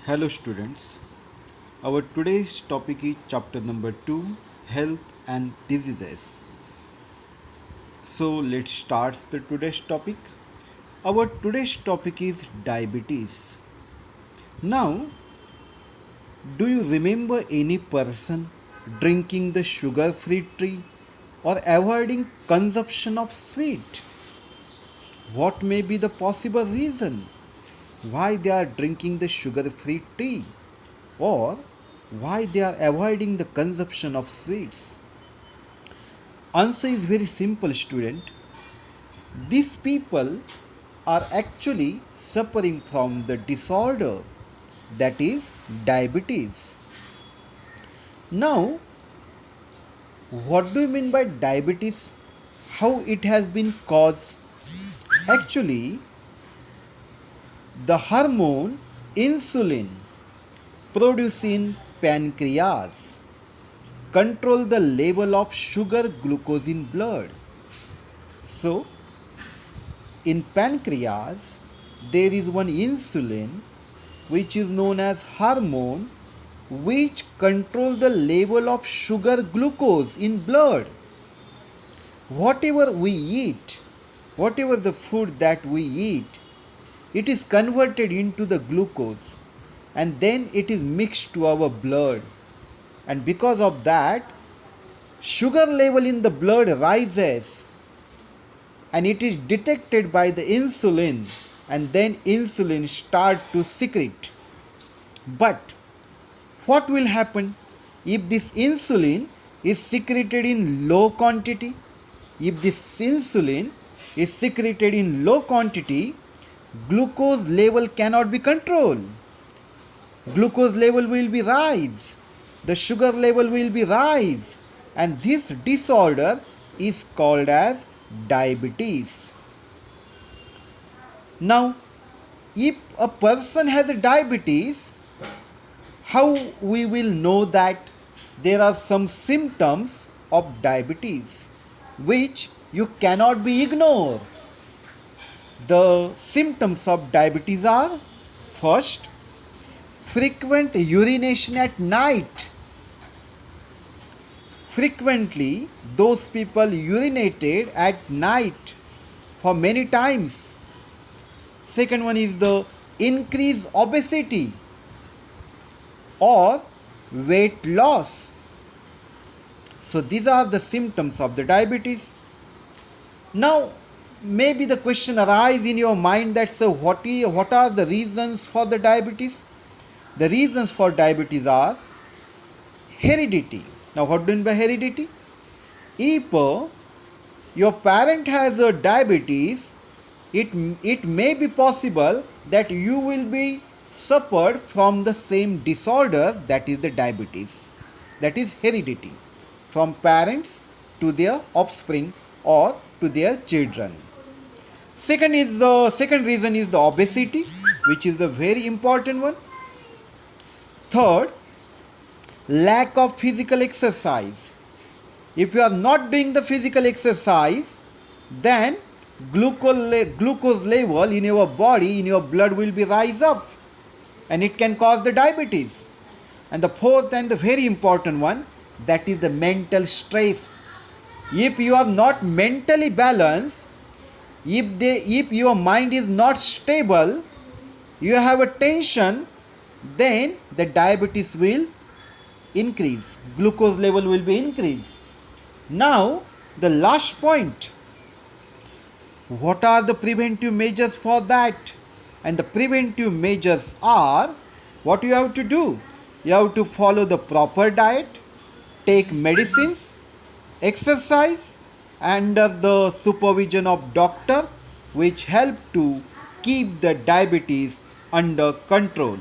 Hello students, our today's topic is chapter number 2, Health and Diseases. So let's start the today's topic. Our today's topic is diabetes. Now, do you remember any person drinking the sugar-free tea or avoiding consumption of sweet? What may be the possible reason why they are drinking the sugar-free tea or why they are avoiding the consumption of sweets? Answer is very simple, student. These people are actually suffering from the disorder that is diabetes. Now, what do you mean by diabetes? How it has been caused? Actually, the hormone insulin produced in pancreas control the level of sugar glucose in blood. So, in pancreas, there is one insulin which is known as hormone which control the level of sugar glucose in blood. Whatever we eat, whatever the food that we eat, it is converted into the glucose and then it is mixed to our blood, and because of that sugar level in the blood rises and it is detected by the insulin, and then insulin start to secrete. But what will happen if this insulin is secreted in low quantity? If this insulin is secreted in low quantity, glucose level cannot be controlled. Glucose level will be rise, the sugar level will be rise, and this disorder is called as diabetes. Now, if a person has a diabetes, how we will know that there are some symptoms of diabetes which you cannot be ignored? The symptoms of diabetes are: first, frequent urination at night. Frequently, those people urinated at night for many times. Second one is the increased obesity or weight loss. So these are the symptoms of the diabetes. Now, maybe the question arises in your mind that, so what are the reasons for the diabetes? The reasons for diabetes are heredity. Now, what do you mean by heredity? If your parent has a diabetes, it may be possible that you will be suffered from the same disorder, that is the diabetes. That is heredity, from parents to their offspring or to their children. Second reason is the obesity, which is the very important one. Third, lack of physical exercise. If you are not doing the physical exercise, then glucose level in your body, in your blood will be rise up and it can cause the diabetes. And the fourth and the very important one, that is the mental stress. If you are not mentally balanced, if your mind is not stable, you have a tension, then the diabetes will increase, glucose level will be increased. Now, the last point, what are the preventive measures for that? And the preventive measures are, what you have to do? You have to follow the proper diet, take medicines, exercise under the supervision of doctor, which help to keep the diabetes under control.